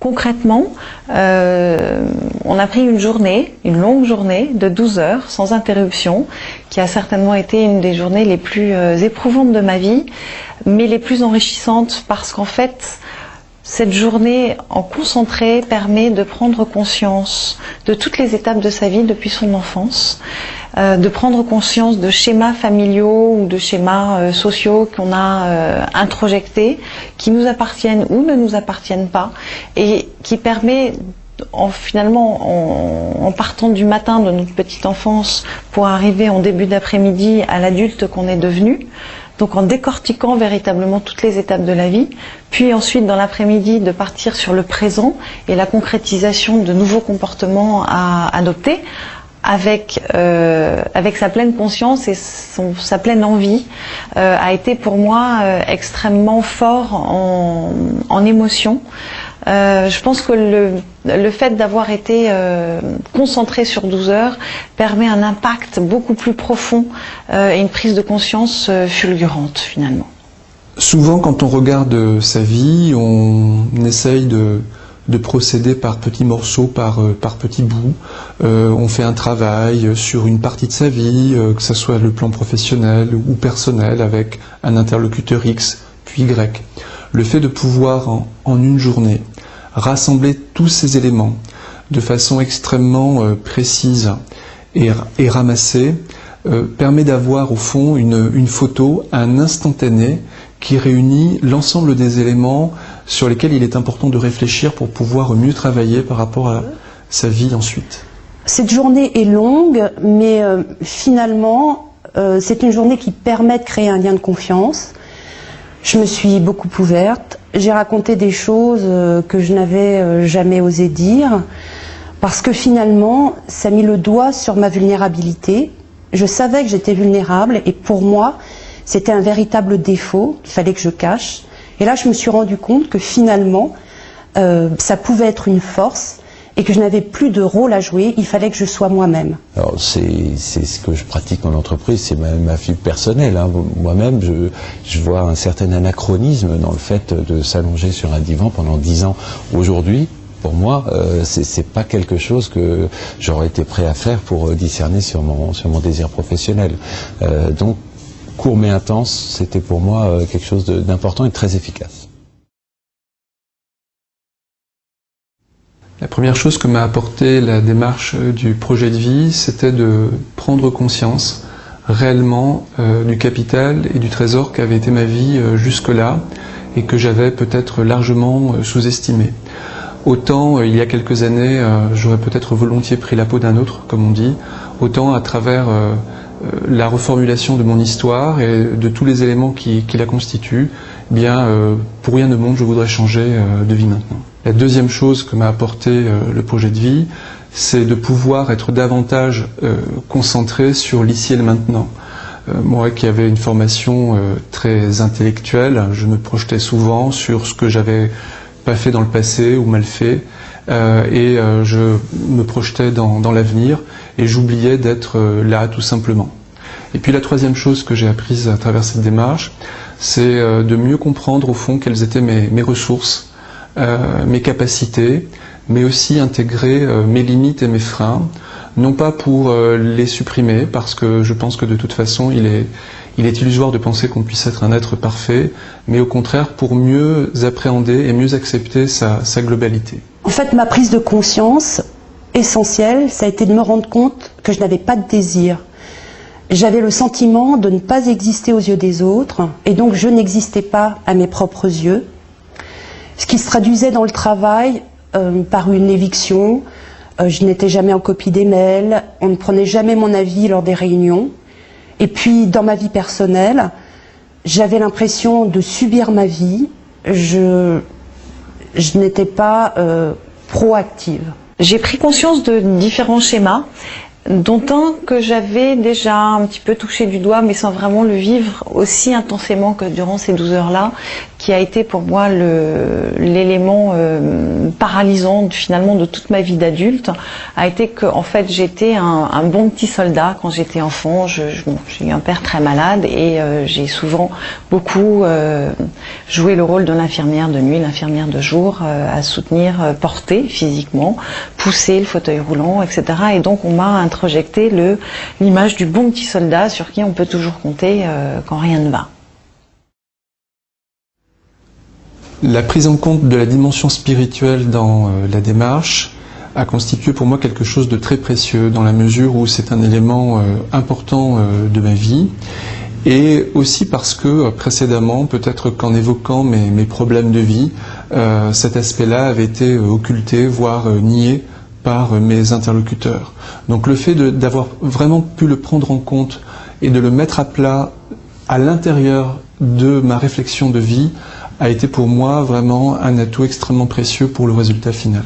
Concrètement, on a pris une longue journée de 12 heures sans interruption, qui a certainement été une des journées les plus éprouvantes de ma vie, mais les plus enrichissantes parce qu'en fait, cette journée en concentré permet de prendre conscience de toutes les étapes de sa vie depuis son enfance, de prendre conscience de schémas familiaux ou de schémas sociaux qu'on a introjectés, qui nous appartiennent ou ne nous appartiennent pas, et qui permet finalement, en partant du matin de notre petite enfance pour arriver en début d'après-midi à l'adulte qu'on est devenu, donc en décortiquant véritablement toutes les étapes de la vie, puis ensuite dans l'après-midi de partir sur le présent et la concrétisation de nouveaux comportements à adopter avec sa pleine conscience et sa pleine envie, a été pour moi extrêmement fort en émotion. Je pense que le fait d'avoir été concentré sur 12 heures permet un impact beaucoup plus profond et une prise de conscience fulgurante finalement. Souvent quand on regarde sa vie, on essaye de procéder par petits morceaux, par petits bouts. On fait un travail sur une partie de sa vie, que ce soit le plan professionnel ou personnel, avec un interlocuteur X puis Y. Le fait de pouvoir en une journée rassembler tous ces éléments de façon extrêmement précise et ramassée permet d'avoir au fond une photo, un instantané qui réunit l'ensemble des éléments sur lesquels il est important de réfléchir pour pouvoir mieux travailler par rapport à sa vie ensuite. Cette journée est longue, mais finalement, c'est une journée qui permet de créer un lien de confiance. Je me suis beaucoup ouverte, j'ai raconté des choses que je n'avais jamais osé dire, parce que finalement, ça a mis le doigt sur ma vulnérabilité. Je savais que j'étais vulnérable et pour moi, c'était un véritable défaut qu'il fallait que je cache. Et là, je me suis rendu compte que finalement, ça pouvait être une force et que je n'avais plus de rôle à jouer, il fallait que je sois moi-même. Alors c'est ce que je pratique en entreprise, c'est ma vie personnelle. Hein. Moi-même, je vois un certain anachronisme dans le fait de s'allonger sur un divan pendant 10 ans. Aujourd'hui, pour moi, c'est pas quelque chose que j'aurais été prêt à faire pour discerner sur mon désir professionnel. Donc, court mais intense, c'était pour moi quelque chose d'important et de très efficace. La première chose que m'a apporté la démarche du projet de vie, c'était de prendre conscience réellement du capital et du trésor qu'avait été ma vie jusque-là et que j'avais peut-être largement sous-estimé. Autant il y a quelques années, j'aurais peut-être volontiers pris la peau d'un autre, comme on dit, autant à travers la reformulation de mon histoire et de tous les éléments qui la constituent, eh bien, pour rien au monde, je voudrais changer de vie maintenant. La deuxième chose que m'a apporté le projet de vie, c'est de pouvoir être davantage concentré sur l'ici et le maintenant. Moi qui avais une formation très intellectuelle, je me projetais souvent sur ce que j'avais pas fait dans le passé ou mal fait, et je me projetais dans l'avenir et j'oubliais d'être là tout simplement. Et puis la troisième chose que j'ai apprise à travers cette démarche, c'est de mieux comprendre au fond quelles étaient mes ressources, mes capacités, mais aussi intégrer mes limites et mes freins, non pas pour les supprimer, parce que je pense que de toute façon il est illusoire de penser qu'on puisse être un être parfait, mais au contraire pour mieux appréhender et mieux accepter sa globalité. En fait, ma prise de conscience essentielle, ça a été de me rendre compte que je n'avais pas de désir. J'avais le sentiment de ne pas exister aux yeux des autres, et donc je n'existais pas à mes propres yeux. Ce qui se traduisait dans le travail par une éviction, je n'étais jamais en copie des mails, on ne prenait jamais mon avis lors des réunions. Et puis dans ma vie personnelle, j'avais l'impression de subir ma vie, je n'étais pas proactive. J'ai pris conscience de différents schémas, dont un que j'avais déjà un petit peu touché du doigt, mais sans vraiment le vivre aussi intensément que durant ces 12 heures-là, qui a été pour moi l'élément paralysant finalement de toute ma vie d'adulte, a été que en fait j'étais un bon petit soldat quand j'étais enfant. J'ai eu un père très malade et j'ai souvent beaucoup joué le rôle de l'infirmière de nuit, l'infirmière de jour, à soutenir, porter physiquement, pousser le fauteuil roulant, etc. Et donc on m'a introjecté l'image du bon petit soldat sur qui on peut toujours compter quand rien ne va. La prise en compte de la dimension spirituelle dans la démarche a constitué pour moi quelque chose de très précieux, dans la mesure où c'est un élément important de ma vie, et aussi parce que précédemment, peut-être qu'en évoquant mes problèmes de vie, cet aspect-là avait été occulté, voire nié par mes interlocuteurs. Donc le fait d'avoir vraiment pu le prendre en compte et de le mettre à plat à l'intérieur de ma réflexion de vie a été pour moi vraiment un atout extrêmement précieux pour le résultat final.